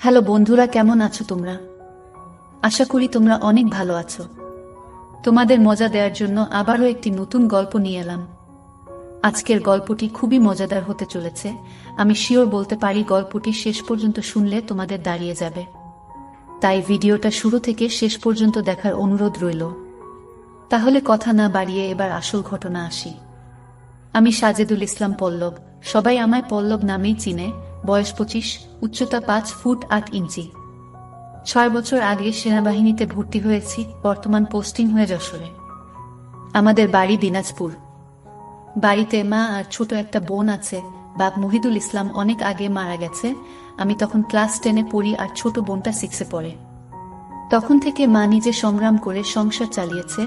Hello বন্ধুরা, কেমন আছো তোমরা? আশা করি তোমরা অনেক ভালো আছো। তোমাদের মজা দেওয়ার জন্য আবারও একটি নতুন গল্প নিয়ে এলাম। আজকের গল্পটি খুবই মজাদার হতে চলেছে। আমি শিওর বলতে পারি গল্পটি শেষ পর্যন্ত শুনলে তোমাদের দাঁড়িয়ে যাবে। তাই ভিডিওটা শুরু থেকে শেষ পর্যন্ত দেখার অনুরোধ রইল। তাহলে কথা না বাড়িয়ে এবার আসল ঘটনা আসি। আমি সাজেদুল ইসলাম পল্লব, সবাই আমায় পল্লব নামেই চিনে। বয়স 25, উচ্চতা 5 ফুট 8 ইঞ্চি। 6 বছর আগে সেনাবাহিনীতে ভর্তি হয়েছি, বর্তমান পোস্টিং হয়ে যশোরে। আমাদের বাড়ি দিনাজপুর। বাড়িতে মা আর ছোট একটা বোন আছে। বাপ মহিদুল ইসলাম অনেক আগে মারা গেছে। আমি তখন ক্লাস 10-এ পড়ি আর ছোট বোনটা 6-এ পড়ে। তখন থেকে মা নিজে সংগ্রাম করে সংসার চালিয়েছে।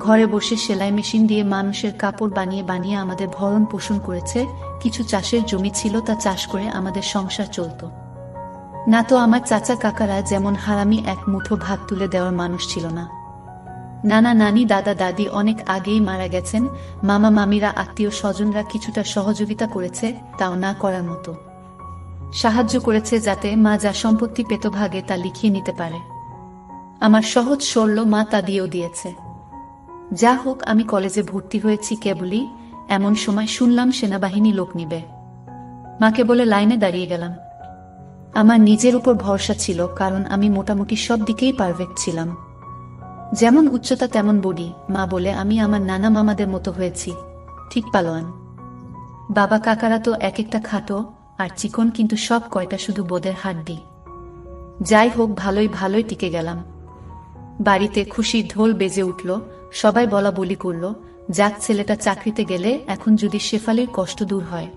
ঘরে বসে সেলাই মেশিন দিয়ে মানুষের কাপড় বানিয়ে বানিয়ে আমাদের ভরণ পোষণ করেছে। কিছু চাষের জমি ছিল, তা চাষ করে আমাদের সংসার চলত। না তো আমার চাচা কাকারা যেমন হারামি এক মুঠো ভাত তুলে দেওয়ার মানুষ ছিল না। নানা নানি দাদা দাদি অনেক আগেই মারা গেছেন। মামা মামিরা আত্মীয় স্বজনরা কিছুটা সহযোগিতা করেছে, তাও না করার মতো। সাহায্য করেছে যাতে মা যা সম্পত্তি পেত ভাগে তা লিখিয়ে নিতে পারে। আমার সহজ সরল মা তা দিয়েও দিয়েছে। যা হোক, আমি কলেজে ভর্তি হয়েছি কেবলই, এমন সময় শুনলাম সেনাবাহিনী লোক নিবে। মাকে বলে লাইনে দাঁড়িয়ে গেলাম। আমার নিজের উপর ভরসা ছিল, কারণ আমি মোটামুটি সব দিকেই পারফেক্ট ছিলাম। যেমন উচ্চতা তেমন বডি। মা বলে আমি আমার নানা মামাদের মতো হয়েছি, ঠিক পালোয়ান। বাবা কাকারা তো এক একটা খাটো আর চিকন, কিন্তু সব কয়টা শুধু বোদের হাড্ডি। যাই হোক, ভালোই ভালোই টিকে গেলাম। বাড়িতে খুশির ঢোল বেজে উঠল। সবাই বলা বলি করল, যাক ছেলেটা চাকরিতে গেলে এখন যদি শেফালির কষ্ট দূর হয়।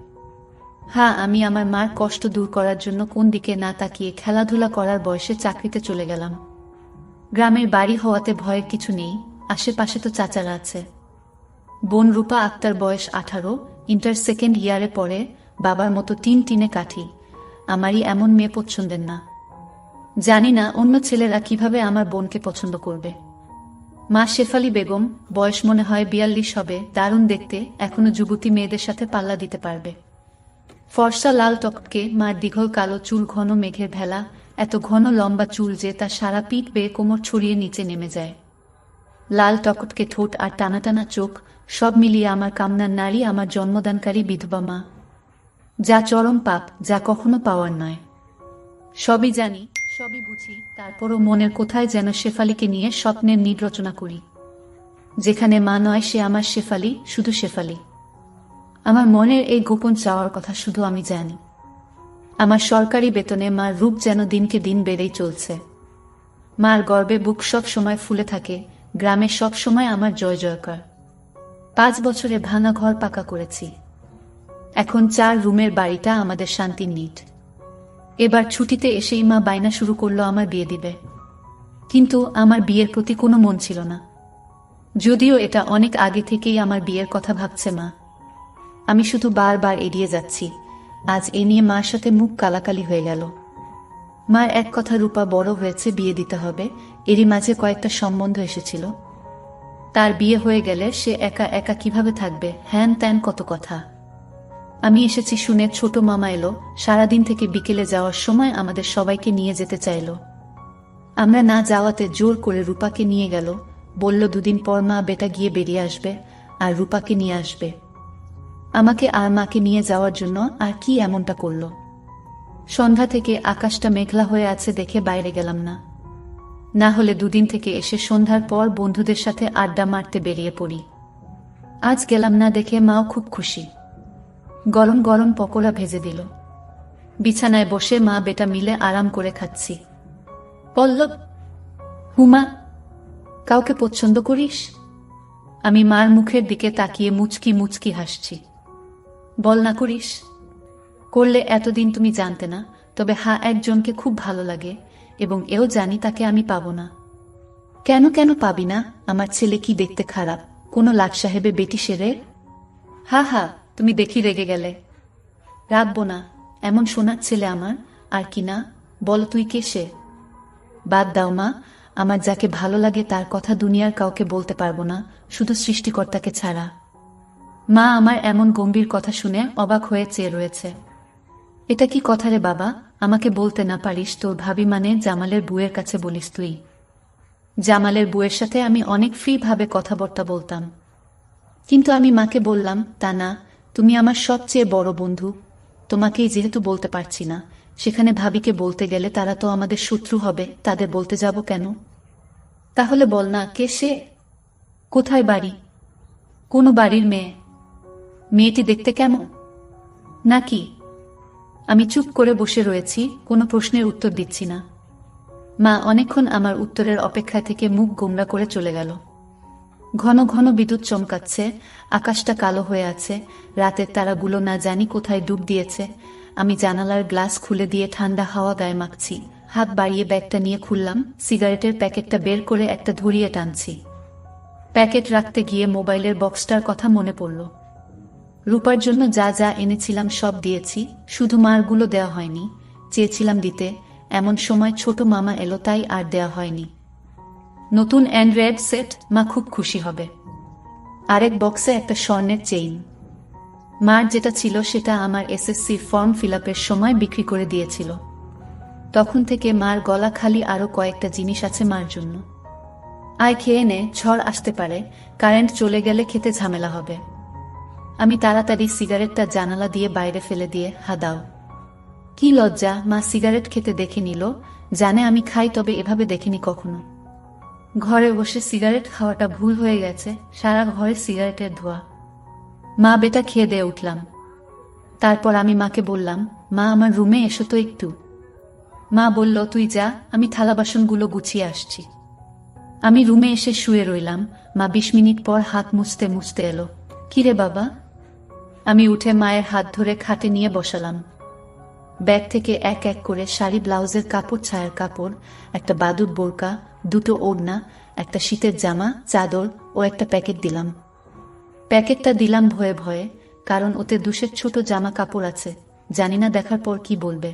হ্যাঁ, আমি আমার মার কষ্ট দূর করার জন্য কোন দিকে না তাকিয়ে খেলাধুলা করার বয়সে চাকরিতে চলে গেলাম। গ্রামের বাড়ি হওয়াতে ভয়ের কিছু নেই, আশেপাশে তো চাচারা আছে। বোন রূপা আক্তার, বয়স 18, ইন্টার সেকেন্ড ইয়ারে পড়ে। বাবার মতো টিনে কাঠি। আমারই এমন মেয়ে পছন্দের না। জানি না অন্য ছেলেরা কিভাবে আমার বোনকে পছন্দ করবে। মা শেফালি বেগম, বয়স মনে হয় 42 হবে, দারুণ দেখতে, এখনো যুবতী মেয়েদের সাথে পাল্লা দিতে পারবে। ফর্সা লাল টকটকে, মার দীঘল কালো চুল, ঘন মেঘের ভেলা, এত ঘন লম্বা চুল যে তা সারা পিঠ বেয়ে কোমর ছড়িয়ে নিচে নেমে যায়। লাল টকটকে ঠোঁট আর টানা টানা চোখ, সব মিলিয়ে আমার কামনার নারী, আমার জন্মদানকারী বিধবা মা। যা চরম পাপ, যা কখনো পাওয়ার নয়। সবই জানি, সবই বুঝি, তারপরও মনের কোথায় যেন শেফালিকে নিয়ে স্বপ্নের নীড় রচনা করি। যেখানে মা নয় সে আমার শেফালি, শুধু শেফালি। আমার মনের এই গোপন চাওয়ার কথা শুধু আমি জানি। আমার সরকারি বেতনে মার রূপ যেন দিনকে দিন বেড়েই চলছে। মার গর্বে বুক সব সময় ফুলে থাকে। গ্রামে সব সময় আমার জয় জয়কার। 5 বছরে ভাঙা ঘর পাকা করেছি। এখন 4 রুমের বাড়িটা আমাদের শান্তির নিট। এবার ছুটিতে এসেই মা বায়না শুরু করলো আমার বিয়ে দিবে। কিন্তু আমার বিয়ের প্রতি কোনো মন ছিল না, যদিও এটা অনেক আগে থেকেই আমার বিয়ের কথা ভাবছে মা। আমি শুধু বারবার এড়িয়ে যাচ্ছি। আজ এ নিয়ে মার সাথে মুখ কালাকালি হয়ে গেল। মার এক কথা, রূপা বড় হয়েছে, বিয়ে দিতে হবে। এরই মাঝে কয়েকটা সম্বন্ধ এসেছিল। তার বিয়ে হয়ে গেলে সে একা একা কিভাবে থাকবে, হ্যান ত্যান কত কথা। আমি এসেছি শুনে ছোট মামা এলো। সারাদিন থেকে বিকেলে যাওয়ার সময় আমাদের সবাইকে নিয়ে যেতে চাইল। আমরা না যাওয়াতে জোর করে রূপাকে নিয়ে গেল। বলল 2 দিন পর মা বেটা গিয়ে বেরিয়ে আসবে আর রূপাকে নিয়ে আসবে। আমাকে আর মাকে নিয়ে যাওয়ার জন্য আর কি এমনটা করল। সন্ধ্যা থেকে আকাশটা মেঘলা হয়ে আছে দেখে বাইরে গেলাম না। না হলে 2 দিন থেকে এসে সন্ধ্যার পর বন্ধুদের সাথে আড্ডা মারতে বেরিয়ে পড়ি। আজ গেলাম না দেখে মাও খুব খুশি। গরম গরম পকোড়া ভেজে দিল। বিছানায় বসে মা বেটা মিলে আরাম করে খাচ্ছি। পল্লব, হুমা, কাউকে পছন্দ করিস? আমি মার মুখের দিকে তাকিয়ে মুচকি মুচকি হাসছি। বল না করিস? করলে এতদিন তুমি জানতে না, তবে হ্যাঁ, একজনকে খুব ভালো লাগে এবং এও জানি তাকে আমি পাবো না। কেন কেন পাবি না? আমার ছেলে কি দেখতে খারাপ? কোনো লাট সাহেবে বেটি সেরে? হা হা, তুমি দেখি রেগে গেলে। রাখবো না, এমন সোনার ছেলে আমার। আর কি না, বল তুই কে সে? বাদ দাও মা, আমার যাকে ভালো লাগে তার কথা দুনিয়ার কাউকে বলতে পারবো না, শুধু সৃষ্টিকর্তাকে ছাড়া। মা আমার এমন গম্ভীর কথা শুনে অবাক হয়ে চেয়ে রয়েছে। এটা কি কথা রে বাবা? আমাকে বলতে না পারিস তোর ভাবি মানে জামালের বুয়ের কাছে বলিস তুই? জামালের বুয়ের সাথে আমি অনেক ফ্রি ভাবে কথাবার্তা বলতাম, কিন্তু আমি মাকে বললাম তা না, তুমি আমার সবচেয়ে বড় বন্ধু, তোমাকেই যেহেতু বলতে পারছি না, সেখানে ভাবিকে বলতে গেলে তারা তো আমাদের শত্রু হবে, তাদের বলতে যাব কেন? তাহলে বল না, কে সে? কোথায় বাড়ি? কোন বাড়ির মেয়ে? মেয়েটি দেখতে কেমন? নাকি? আমি চুপ করে বসে রয়েছি, কোনো প্রশ্নের উত্তর দিচ্ছি না। মা অনেকক্ষণ আমার উত্তরের অপেক্ষা থেকে মুখ গোমড়া করে চলে গেল। ঘন ঘন বিদ্যুৎ চমকাচ্ছে, আকাশটা কালো হয়ে আছে, রাতের তারাগুলো না জানি কোথায় ডুব দিয়েছে। আমি জানালার গ্লাস খুলে দিয়ে ঠান্ডা হাওয়া গায়ে মাখছি, হাত বাড়িয়ে ব্যাগটা নিয়ে খুললাম, সিগারেটের প্যাকেটটা বের করে একটা ধরিয়ে টানছি। প্যাকেট রাখতে গিয়ে মোবাইলের বক্সটার কথা মনে পড়ল। রূপার জন্য যা যা এনেছিলাম সব দিয়েছি, শুধু মারগুলো দেওয়া হয়নি, চেয়েছিলাম দিতে, এমন সময় ছোট মামা এলো তাই আর দেওয়া হয়নি। নতুন অ্যান্ড্রয়েড সেট, মা খুব খুশি হবে। আরেক বক্সে একটা স্বর্ণের চেইন। মার যেটা ছিল সেটা আমার এসএসসি ফর্ম ফিলআপের সময় বিক্রি করে দিয়েছিল। তখন থেকে মার গলা খালি, আরো কয়েকটা জিনিস আছে মার জন্য। আয় খেয়ে নে, ঝড় আসতে পারে, কারেন্ট চলে গেলে খেতে ঝামেলা হবে। আমি তাড়াতাড়ি সিগারেটটা জানালা দিয়ে বাইরে ফেলে দিয়ে, হা দাও। কি লজ্জা, মা সিগারেট খেতে দেখে নিল, জানে আমি খাই তবে এভাবে দেখেনি কখনো। ঘরে বসে সিগারেট খাওয়াটা ভুল হয়ে গেছে, সারা ঘরে সিগারেটের ধোঁয়া। মা বেটা খেয়ে দিয়ে উঠলাম। তারপর আমি মাকে বললাম, মা আমার রুমে এসো তো একটু। মা বলল, তুই যা, আমি থালা বাসনগুলো গুছিয়ে আসছি। আমি রুমে এসে শুয়ে রইলাম। মা 20 মিনিট পর হাত মুছতে মুছতে এলো। কিরে বাবা? আমি উঠে মায়ের হাত ধরে খাটে নিয়ে বসালাম। ব্যাগ থেকে এক এক করে শাড়ি, ব্লাউজের কাপড়, ছায়ার কাপড়, একটা বাদুর বোরকা, দুটো ওড়না, একটা শীতের জামা, চাদর ও একটা প্যাকেট দিলাম। প্যাকেটটা দিলাম ভয়ে ভয়ে, কারণ ওতে দুশের ছোট জামা কাপড় আছে, জানি না দেখার পর কি বলবে।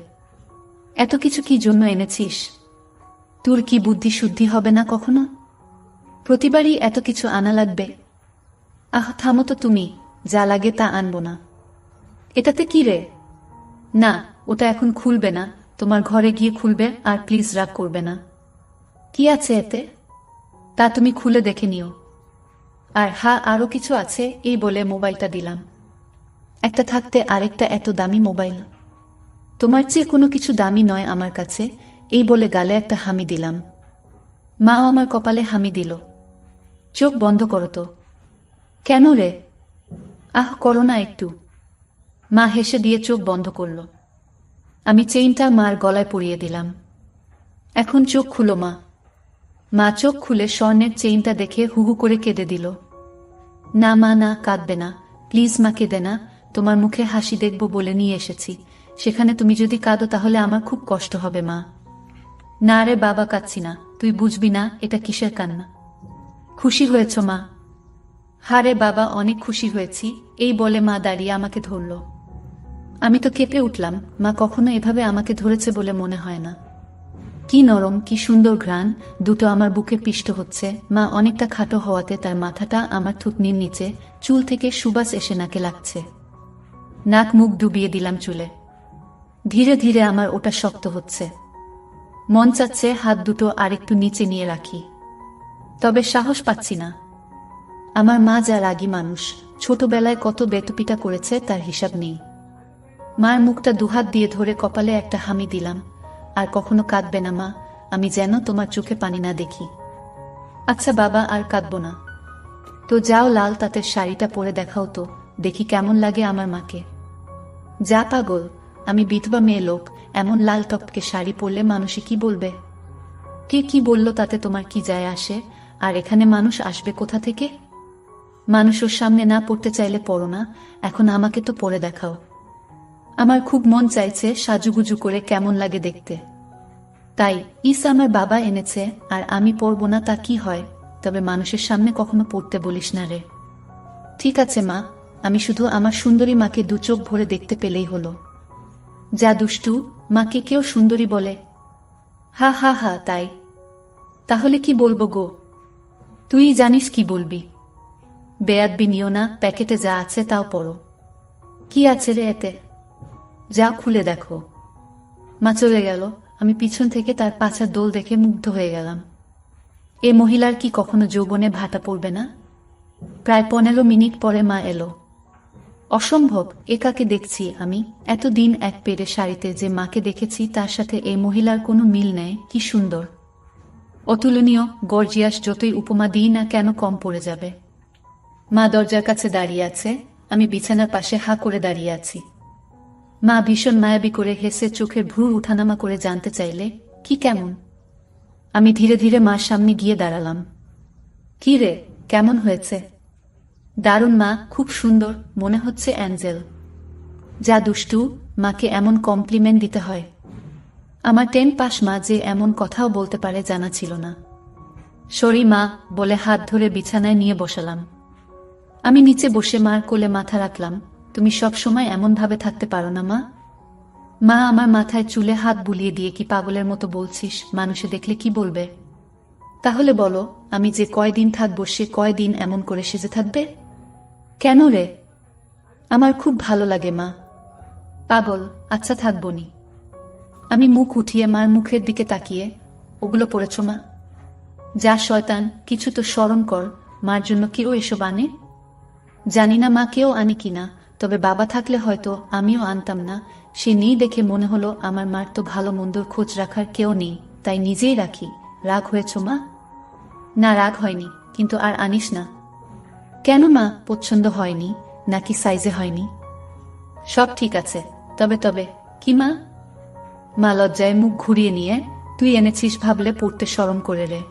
এত কিছু কি জন্য এনেছিস? তোর কি বুদ্ধি শুদ্ধি হবে না কখনো? প্রতিবারই এত কিছু আনা লাগবে? আহ থামো তো তুমি, যা লাগে তা আনবো না। এটাতে কি রে? না, ওটা এখন খুলবে না, তোমার ঘরে গিয়ে খুলবে, আর প্লিজ রাগ করবে না। কি আছে এতে? তা তুমি খুলে দেখে নিও। আর হ্যাঁ, আরো কিছু আছে, এই বলে মোবাইলটা দিলাম। একটা থাকতে আরেকটা এত দামি মোবাইল? তোমার চেয়ে কোনো কিছু দামি নয় আমার কাছে, এই বলে গালে একটা হামি দিলাম। মাও আমার কপালে হামি দিল। চোখ বন্ধ করো তো। কেন রে? আহ করো না একটু। মা হেসে দিয়ে চোখ বন্ধ করল। আমি চেইনটা মার গলায় পরিয়ে দিলাম। এখন চোখ খুলো মা। মা চোখ খুলে স্বর্ণের চেইনটা দেখে হুহু করে কেঁদে দিল। না মা, না, কাঁদবে না, প্লিজ মা, কেঁদে না, তোমার মুখে হাসি দেখব বলে নিয়ে এসেছি, সেখানে তুমি যদি কাঁদো তাহলে আমার খুব কষ্ট হবে মা। না রে বাবা, কাঁদছি না, তুই বুঝবি না এটা কিসের কান্না। খুশি হয়েছ মা? হারে বাবা, অনেক খুশি হয়েছি, এই বলে মা দাঁড়িয়ে আমাকে ধরল। আমি তো কেঁপে উঠলাম, মা কখনো এভাবে আমাকে ধরেছে বলে মনে হয় না। কি নরম, কি সুন্দর ঘ্রাণ, দুটো আমার বুকে পিষ্ট হচ্ছে। মা অনেকটা খাটো হওয়াতে তার মাথাটা আমার থুতনির নিচে, চুল থেকে সুবাস এসে নাকে লাগছে। নাক মুখ ডুবিয়ে দিলাম চুলে। ধীরে ধীরে আমার ওটা শক্ত হচ্ছে। মন চাচ্ছে হাত দুটো আরেকটু নিচে নিয়ে রাখি, তবে সাহস পাচ্ছি না। আমার মা যা রাগী মানুষ, ছোটবেলায় কত বেতপিটা করেছে তার হিসাব নেই। মার মুখটা দুহাত দিয়ে ধরে কপালে একটা হামি দিলাম। আর কখনো কাঁদবে না মা, আমি যেন তোমার চোখে পানি না দেখি। আচ্ছা বাবা, আর কাঁদবো না। তো যাও, লাল তাঁতের শাড়িটা পরে দেখাও তো, দেখি কেমন লাগে আমার মাকে। যা পাগল, আমি বিধবা মেয়ে লোক, এমন লাল টপকে শাড়ি পরলে মানুষে কি বলবে? কে কি বলল তাতে তোমার কি যায় আসে? আর এখানে মানুষ আসবে কোথা থেকে? মানুষ ওর সামনে না পড়তে চাইলে পড়ো না, এখন আমাকে তো পরে দেখাও। আমার খুব মন চাইছে সাজুগুজু করে কেমন লাগে দেখতে। তাই ইসা আমার বাবা এনেছে, আর আমি পরবো না তা কি হয়? তবে মানুষের সামনে কখনো পড়তে বলিস না রে। ঠিক আছে মা, আমি শুধু আমার সুন্দরী মাকে দু চোখ ভরে দেখতে পেলেই হলো। যা দুষ্টু, মাকে কেউ সুন্দরী বলে? হা হা হা, তাই? তাহলে কি বলবো গো? তুই জানিস কি বলবি। বেয়াদবি নিও না, প্যাকেটে যা আছে তাও পড়ো। কি আছে রে এতে? যা খুলে দেখো। মা চলে গেল। আমি পিছন থেকে তার পাছার দোল দেখে মুগ্ধ হয়ে গেলাম। এ মহিলার কি কখনো যৌবনে ভাটা পড়বে না? প্রায় 15 মিনিট পরে মা এলো। অসম্ভব, এ কাকে দেখছি আমি? এতদিন এক পেরে শাড়িতে যে মাকে দেখেছি তার সাথে এই মহিলার কোনো মিল নেই। কি সুন্দর, অতুলনীয়, গর্জিয়াস, যতই উপমা দিই না কেন কম পড়ে যাবে। মা দরজার কাছে দাঁড়িয়ে আছে, আমি বিছানার পাশে হা করে দাঁড়িয়ে আছি। মা ভীষণ মায়াবী করে হেসে চোখের ভ্রু উঠানামা করে জানতে চাইলে, কি কেমন? আমি ধীরে ধীরে মার সামনে গিয়ে দাঁড়ালাম। কি রে, কেমন হয়েছে? দারুণ মা, খুব সুন্দর, মনে হচ্ছে অ্যাঞ্জেল। যা দুষ্টু, মাকে এমন কমপ্লিমেন্ট দিতে হয়? আমার 10 পাস মা যে এমন কথাও বলতে পারে জানা ছিল না। সরি মা, বলে হাত ধরে বিছানায় নিয়ে বসালাম। আমি নিচে বসে মার কোলে মাথা রাখলাম। তুমি সব সময় এমন ভাবে থাকতে পারো না মা? মা আমার মাথায় চুলে হাত বুলিয়ে দিয়ে, কি পাগলের মতো বলছিস? মানুষে দেখলে কি বলবে? তাহলে বলো, আমি যে কয়দিন থাকবো সে কয়দিন এমন করে সেজে থাকবে? কেন রে? আমার খুব ভালো লাগে মা। পাগল, আচ্ছা থাকবনি। আমি মুখ উঠিয়ে মার মুখের দিকে তাকিয়ে, ওগুলো পড়েছ মা? যা শয়তান, কিছু তো শরম কর। মার জন্য কেউ এসব আনে? জানি না মা কেউ আনে কিনা, তবে বাবা থাকলে হয়তো আমিও আনতাম না। সে নেই দেখে মনে হলো আমার মার তো ভালো মন্দর খোঁজ রাখার কেউ নেই, তাই নিজেই রাখি। রাগ হয়েছ মা? না, রাগ হয়নি, কিন্তু আর আনিস না। কেন মা, পছন্দ হয়নি নাকি সাইজে হয়নি? সব ঠিক আছে, তবে তবে কি মা? মা লজ্জায় মুখ ঘুরিয়ে নিয়ে, তুই এনেছিস ভাবলে পড়তে শরম করে রে।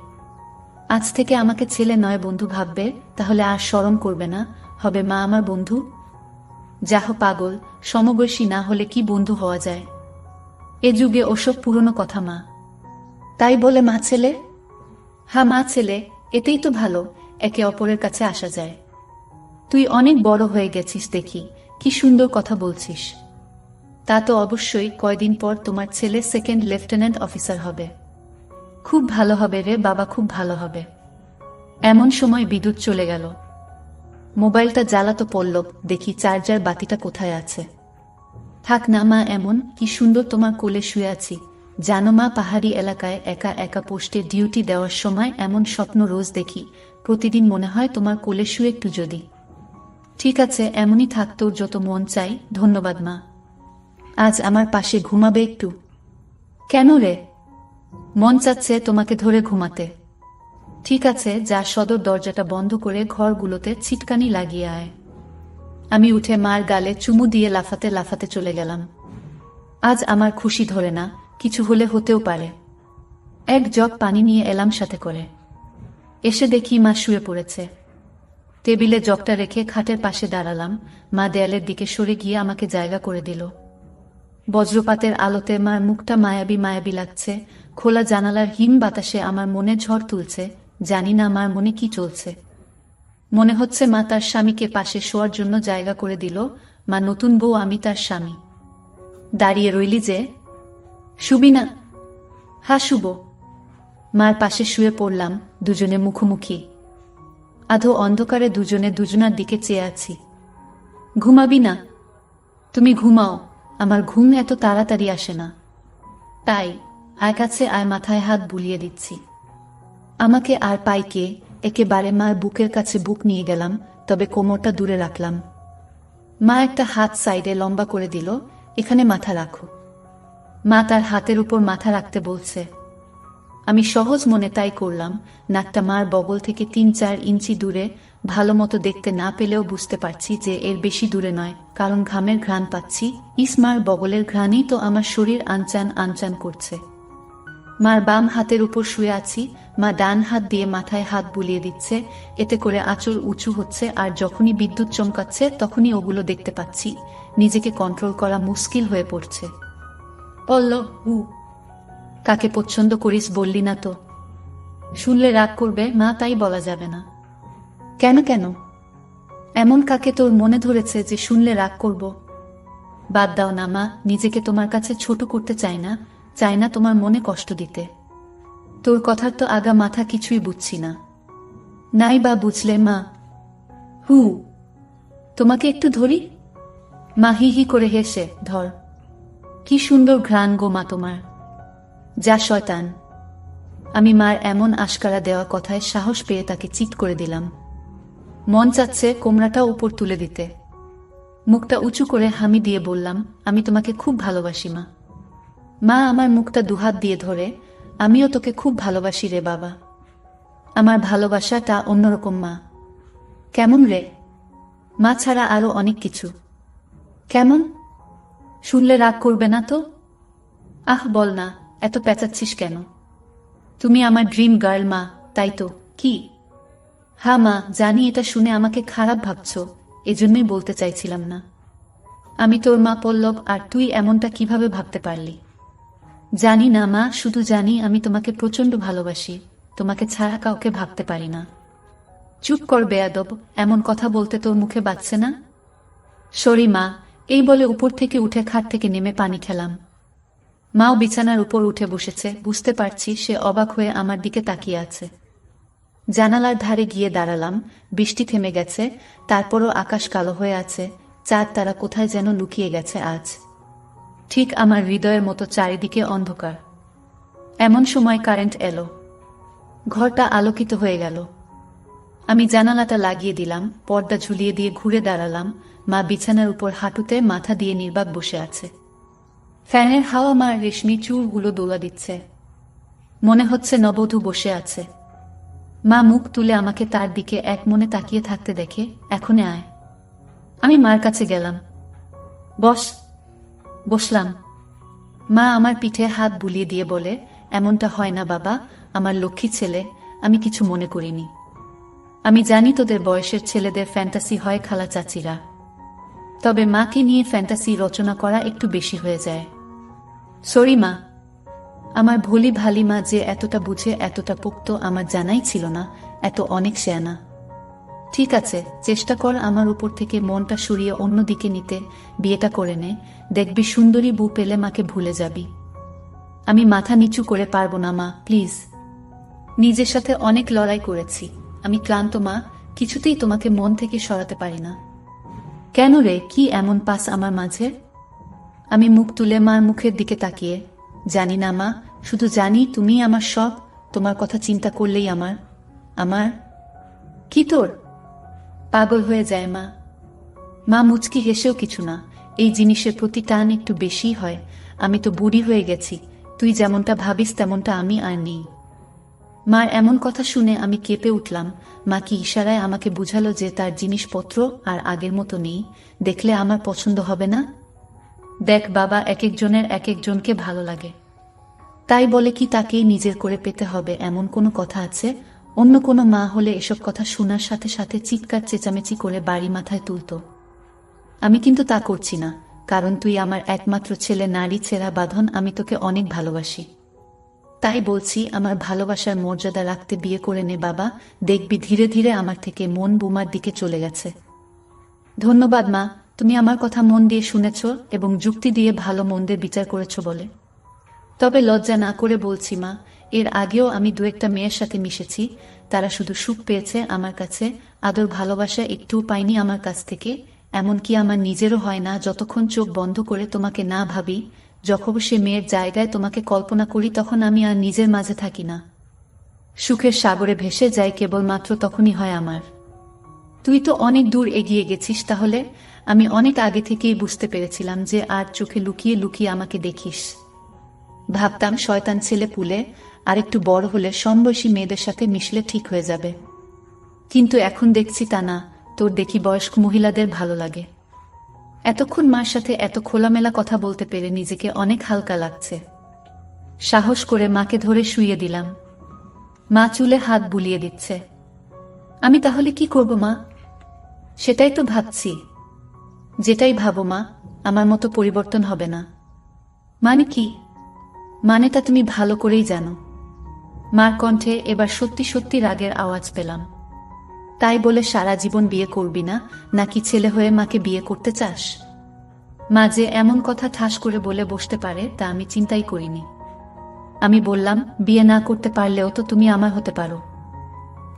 আজ থেকে আমাকে ছেলে নয় বন্ধু ভাববে, তাহলে আর শরম করবে না, হবে মা আমার বন্ধু। যাহ পাগল, সমবয়সী না হলে কি বন্ধু হওয়া যায়? এ যুগে ওসব পুরনো কথা মা। তাই বলে মা ছেলে? হ্যাঁ মা ছেলে, এতেই তো ভালো, একে অপরের কাছে আসা যায়। তুই অনেক বড় হয়ে গেছিস দেখি, কি সুন্দর কথা বলছিস। তা তো অবশ্যই, কয়দিন পর তোমার ছেলে 2nd লেফটেন্যান্ট অফিসার হবে। খুব ভালো হবে রে বাবা, খুব ভালো হবে। এমন সময় বিদ্যুৎ চলে গেল। মোবাইলটা জ্বালাতো পড়ল, দেখি চার্জার বাতিটা কোথায় আছে। থাক না মা এমন, কি সুন্দর তোমার কোলে শুয়ে আছি। জানো মা, পাহাড়ি এলাকায় একা একা পোস্টে ডিউটি দেওয়ার সময় এমন স্বপ্ন রোজ দেখি। প্রতিদিন মনে হয় তোমার কোলে শুয়ে একটু যদি। ঠিক আছে, এমনই থাক, তোর যত মন চাই। ধন্যবাদ মা। আজ আমার পাশে ঘুমাবে একটু? কেন রে? মন চাচ্ছে তোমাকে ধরে ঘুমাতে। ঠিক আছে, যা সদর দরজাটা বন্ধ করে ঘরগুলোতে ছিটকানি লাগিয়ে আয়। আমি উঠে মার গালে চুমু দিয়ে লাফাতে লাফাতে চলে গেলাম। আজ আমার খুশি ধরে না, কিছু হলে হতেও পারে। এক জগ পানি নিয়ে এলাম সাথে করে। এসে দেখি মা শুয়ে পড়েছে। টেবিলে জগটা রেখে খাটের পাশে দাঁড়ালাম। মা দেয়ালের দিকে সরে গিয়ে আমাকে জায়গা করে দিল। বজ্রপাতের আলোতে মার মুখটা মায়াবী মায়াবী লাগছে। খোলা জানালার হিম বাতাসে আমার মনে ঝড় তুলছে। জানি না আমার মনে কি চলছে। মনে হচ্ছে মা তার স্বামীকে পাশে শোয়ার জন্য জায়গা করে দিল। মা নতুন বউ, আমি তার স্বামী। দাঁড়িয়ে রইলি যে, শুবি না? হ্যাঁ শুব। মার পাশে শুয়ে পড়লাম, দুজনে মুখোমুখি। আধো অন্ধকারে দুজনে দুজনার দিকে চেয়ে আছি। ঘুমাবি না? তুমি ঘুমাও, আমার ঘুম এত তাড়াতাড়ি আসে না। তাই আয় কাছে আয়, মাথায় হাত বুলিয়ে দিচ্ছি। আমাকে আর পাই কে? একেবারে মার বুকের কাছে বুক নিয়ে গেলাম, তবে কোমরটা দূরে রাখলাম। মা একটা হাত সাইডে লম্বা করে দিল, এখানে মাথা রাখো। মা তার হাতের উপর মাথা রাখতে বলছে। আমি সহজ মনে তাই করলাম। নাকটা মার বগল থেকে 3-4 ইঞ্চি দূরে। ভালো মতো দেখতে না পেলেও বুঝতে পারছি যে এর বেশি দূরে নয়, কারণ ঘামের ঘ্রাণ পাচ্ছি। মার বগলের ঘ্রাণই তো আমার শরীর আনচান আনচান করছে। মার বাম হাতের উপর শুয়ে আছি, মা ডান হাত দিয়ে মাথায় হাত বুলিয়ে দিচ্ছে। এতে করে আঁচল উঁচু হচ্ছে, আর যখনই বিদ্যুৎ চমকাচ্ছে তখনই ওগুলো দেখতে পাচ্ছি। নিজেকে কন্ট্রোল করা মুশকিল হয়ে পড়ছে। কাকে পছন্দ করিস বললি না তো? শুনলে রাগ করবে মা, তাই বলা যাবে না। কেন কেন? এমন কাকে তোর মনে ধরেছে যে শুনলে রাগ করব? বাদ দাও না মা, নিজেকে তোমার কাছে ছোট করতে চাই না, চাই না তোমার মনে কষ্ট দিতে। তোর কথার তো আগা মাথা কিছুই বুঝছি না। নাই বা বুঝলে মা? তোমাকে একটু ধরি? মা হি হি করে হেসে, ধর। কি সুন্দর ঘ্রাণ গো মা তোমার। যা শয়তান। আমি মার এমন আশকারা দেওয়া কথায় সাহস পেয়ে তাকে চিৎ করে দিলাম। মন চাচ্ছে কোমরাটা উপর তুলে দিতে। মুখটা উঁচু করে হামি দিয়ে বললাম, আমি তোমাকে খুব ভালোবাসি মা। মা আমার মুখটা দুহাত দিয়ে ধরে, আমিও তোকে খুব ভালোবাসি রে বাবা। আমার ভালোবাসাটা অন্যরকম মা। কেমন রে? মা ছাড়া আরো অনেক কিছু। কেমন? শুনলে রাগ করবে না তো? আহ বল না, এত পেঁচাচ্ছিস কেন? তুমি আমার ড্রিম গার্ল মা, তাই তো? কি? হ্যাঁ মা, জানি এটা শুনে আমাকে খারাপ ভাবছো, এজন্যই বলতে চাইছিলাম না। আমি তোর মা পল্লব, আর তুই এমনটা কিভাবে ভাবতে পারলি? জানি না মা, শুধু জানি আমি তোমাকে প্রচন্ড ভালোবাসি, তোমাকে ছাড়া কাউকে ভাবতে পারি না। চুপ কর বেয়াদব, এমন কথা বলতে তোর মুখে বাজছে না? সরি মা, এই বলে উপর থেকে উঠে খাট থেকে নেমে পানি খেলাম। মাও বিছানার উপর উঠে বসেছে, বুঝতে পারছি সে অবাক হয়ে আমার দিকে তাকিয়ে আছে। জানালার ধারে গিয়ে দাঁড়ালাম। বৃষ্টি থেমে গেছে, তারপরও আকাশ কালো হয়ে আছে, চাঁদ তারা কোথায় যেন লুকিয়ে গেছে আজ। ঠিক আমার হৃদয়ের মতো চারিদিকে অন্ধকার। এমন সময় কারেন্ট এলো। ঘরটা আলোকিত হয়ে গেল। আমি জানালাটা লাগিয়ে দিলাম, পর্দা ঝুলিয়ে দিয়ে ঘুরে দাঁড়ালাম। মা বিছানার উপর হাঁটুতে মাথা দিয়ে নির্বাক বসে আছে। ফ্যানের হাওয়া মার রেশমি চুলগুলো দোলা দিচ্ছে। মনে হচ্ছে নববধূ বসে আছে। মা মুখ তুলে আমাকে তার দিকে এক মনে তাকিয়ে থাকতে দেখে, এখনে আয়। আমি মার কাছে গেলাম। বস। বসলাম। মা আমার পিঠে হাত বুলিয়ে দিয়ে বলে, এমনটা হয় না বাবা, আমার লক্ষ্মী ছেলে, আমি কিছু মনে করিনি। আমি জানি তোদের বয়সের ছেলেদের ফ্যান্টাসি হয় খালা চাচিরা, তবে মাকে নিয়ে ফ্যান্টাসি রচনা করা একটু বেশি হয়ে যায়। সরি মা। আমার ভোলি ভালি মা যে এতটা বুঝে, এতটা পোক্ত আমার জানাই ছিল না, এত অনেক শেয়ানা। ঠিক আছে, চেষ্টা কর আমার উপর থেকে মনটা সরিয়ে অন্যদিকে নিতে, বিয়েটা করে নে, দেখবি সুন্দরী বউ পেলে মাকে ভুলে যাবি। আমি মাথা নিচু করে পারবো না মা, প্লিজ। নিজের সাথে অনেক লড়াই করেছি, আমি ক্লান্ত মা, কিছুতেই তোমাকে মন থেকে সরাতে পারি না। কেন রে, কি এমন পাস আমার মাঝে? আমি মুখ তুলে মার মুখের দিকে তাকিয়ে, জানি না মা, শুধু জানি তুমি আমার সব, তোমার কথা চিন্তা করলেই আমার কি তোর? পাগল হয়ে যায় মা। মা মুচকি হেসেও কিছু না, এই জিনিসের প্রতি টান একটু বেশিই হয়। আমি তো বুড়ি হয়ে গেছি, তুই যেমনটা ভাবিস তেমনটা আমি আর নেই। মার এমন কথা শুনে আমি কেঁপে উঠলাম। মা কি ইশারায় আমাকে বুঝালো যে তার জিনিসপত্র আর আগের মতো নেই, দেখলে আমার পছন্দ হবে না? দেখ বাবা, এক একজনের এক একজনকে ভালো লাগে, তাই বলে কি তাকেই নিজের করে পেতে হবে এমন কোনো কথা আছে? অন্য কোনো মা হলে এসব কথা শোনার সাথে সাথে চিৎকার চেঁচামেচি করে বাড়ি মাথায় তুলত। আমি কিন্তু তা করছি না, কারণ তুই আমার একমাত্র ছেলে, নারী ছেঁড়া বাঁধন, আমি তোকে অনেক ভালোবাসি। তাই বলছি, আমার ভালোবাসার মর্যাদা রাখতে বিয়ে করে নে বাবা, দেখবি ধীরে ধীরে আমার থেকে মন বোমার দিকে চলে গেছে। ধন্যবাদ মা, তুমি আমার কথা মন দিয়ে শুনেছ এবং যুক্তি দিয়ে ভালো মন্দের বিচার করেছ বলে। তবে লজ্জা না করে বলছি মা, এর আগেও আমি দু একটা মেয়ের সাথে মিশেছি, তারা শুধু সুখ পেয়েছে আমার কাছে, আদর ভালোবাসা একটুও পাইনি আমার কাছ থেকে। এমনকি আমার নিজেরও হয় না যতক্ষণ চোখ বন্ধ করে তোমাকে না ভাবি, যখন সে মেয়ের জায়গায় তোমাকে কল্পনা করি তখন আমি আর নিজের মাঝে থাকি না। সুখের সাগরে ভেসে যাই কেবলমাত্র তখনই হয় আমার। তুই তো অনেক দূর এগিয়ে গেছিস তাহলে। আমি অনেক আগে থেকেই বুঝতে পেরেছিলাম যে আর চোখে লুকিয়ে লুকিয়ে আমাকে দেখিস। ভাবতাম শয়তান ছেলে পুলে, আর একটু বড় হলে সমবয়সী মেয়েদের সাথে মিশলে ঠিক হয়ে যাবে, কিন্তু এখন দেখছি তা না, তোর দেখি বয়স্ক মহিলাদের ভালো লাগে। এতক্ষণ মার সাথে এত খোলামেলা কথা বলতে পেরে নিজেকে অনেক হালকা লাগছে। সাহস করে মাকে ধরে শুইয়ে দিলাম। মা চুলে হাত বুলিয়ে দিচ্ছে। আমি তাহলে কি করব মা? সেটাই তো ভাবছি। যেটাই ভাবো মা, আমার মতো পরিবর্তন হবে না। মানে কি? মানেটা তুমি ভালো করেই জানো। মার কণ্ঠে এবার সত্যি সত্যি রাগের আওয়াজ পেলাম। তাই বলে সারা জীবন বিয়ে করবি না, নাকি ছেলে হয়ে মাকে বিয়ে করতে চাস? মা যে এমন কথা ঠাস করে বলে বসতে পারে তা আমি চিন্তাই করিনি। আমি বললাম, বিয়ে না করতে পারলেও তো তুমি আমার হতে পারো।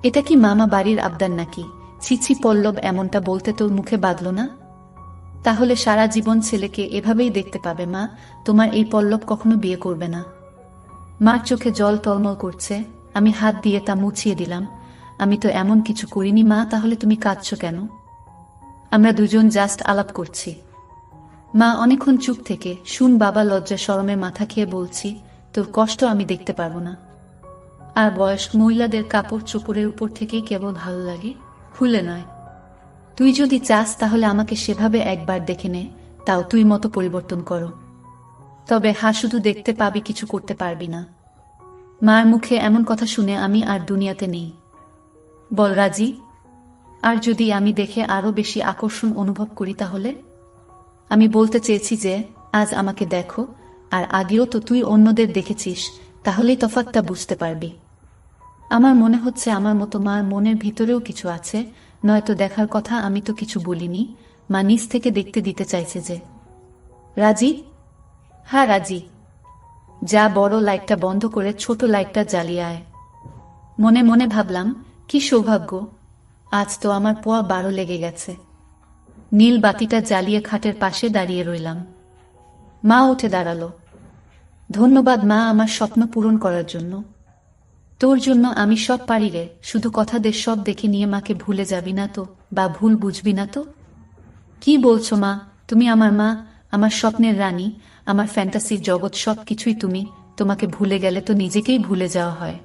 এটা কি মামা বাড়ির আবদার নাকি? ছি ছি পল্লব, এমনটা বলতে তোর মুখে বাঁধল না? তাহলে সারা জীবন ছেলেকে এভাবেই দেখতে পাবে মা। তোমার এই পল্লব কখনো বিয়ে করবে না। মার চোখে জল টলমল করছে। আমি হাত দিয়ে তা মুছিয়ে দিলাম। আমি তো এমন কিছু করিনি মা, তাহলে তুমি কাঁদছো কেন? আমরা দুজন জাস্ট আলাপ করছি। মা অনেকক্ষণ চুপ থেকে শুন বাবা লজ্জা শরমে মাথা খেয়ে বলছি, তোর কষ্ট আমি দেখতে পারবো না। আর বয়স্ক মহিলাদের কাপড় চোপড়ের উপর থেকেই কেবল ভালো লাগে, খুলে নয়। তুই যদি চাস তাহলে আমাকে সেভাবে একবার দেখে নে, তাও তুই মতো পরিবর্তন করো। তবে শুধু দেখতে পাবি, কিছু করতে পারবি না। মার মুখে এমন কথা শুনে আমি আর দুনিয়াতে নেই। বল রাজি? আর যদি আমি দেখে আরো বেশি আকর্ষণ অনুভব করি তাহলে? আমি বলতে চেয়েছি যে আজ আমাকে দেখো, আর আগেও তো তুই অন্যদের দেখেছিস, তাহলেই তফাৎটা বুঝতে পারবি। আমার মনে হচ্ছে আমার মতো মার মনের ভিতরেও কিছু আছে, নয়তো দেখার কথা আমি তো কিছু বলিনি। মা নিজ থেকে দেখতে দিতে চাইছে যে। রাজি? হ্যাঁ রাজি। যা, বড় লাইটটা বন্ধ করে ছোট লাইটটা জ্বালিয়ে আয়। মনে মনে ভাবলাম, কি সৌভাগ্য, আজ তো আমার পোয়া 12 লেগে গেছে। নীল বাতিটা জ্বালিয়ে খাটের পাশে দাঁড়িয়ে রইলাম। মা উঠে দাঁড়ালো। ধন্যবাদ মা, আমার স্বপ্ন পূরণ করার জন্য। তোর জন্য আমি সব পারি রে, শুধু কথা দে সব দেখে নিয়ে মাকে ভুলে যাবি না তো, বা ভুল বুঝবি না তো। কি বলছো মা? তুমি আমার মা, আমার স্বপ্নের রানী, আমার ফ্যান্টাসির জগৎ, সব কিছুই তুমি। তোমাকে ভুলে গেলে তো নিজেকেই ভুলে যাওয়া হয়।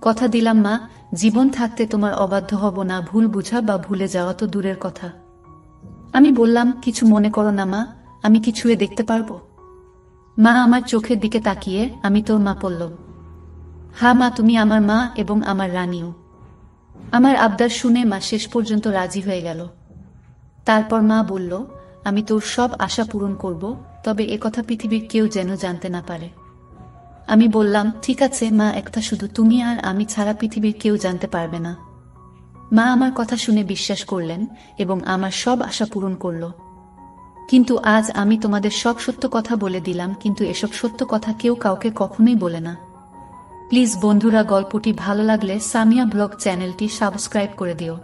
কথা দিলাম মা, জীবন থাকতে তোমার অবাধ্য হব না। ভুল বুঝা বা ভুলে যাওয়া তো দূরের কথা। আমি বললাম, কিছু মনে করো না মা, আমি কি ছুঁয়ে দেখতে পারবো? মা আমার চোখের দিকে তাকিয়ে, আমি তোর মা পল্লব। হ্যাঁ মা, তুমি আমার মা এবং আমার রানীও। আমার আবদার শুনে মা শেষ পর্যন্ত রাজি হয়ে গেল। তারপর মা বলল, আমি তোর সব আশা পূরণ করব, তবে একথা পৃথিবীর কেউ যেন জানতে না পারে। আমি বললাম, ঠিক আছে মা, একটা শুধু তুমি আর আমি ছাড়া পৃথিবীর কেউ জানতে পারবে না। মা আমার কথা শুনে বিশ্বাস করলেন এবং আমার সব আশা পূরণ করল। কিন্তু আজ আমি তোমাদের সব সত্য কথা বলে দিলাম, কিন্তু এসব সত্য কথা কেউ কাউকে কখনোই বলে না। প্লিজ বন্ধুরা, গল্পটি ভালো লাগলে সামিয়া ব্লগ চ্যানেলটি সাবস্ক্রাইব করে দিও।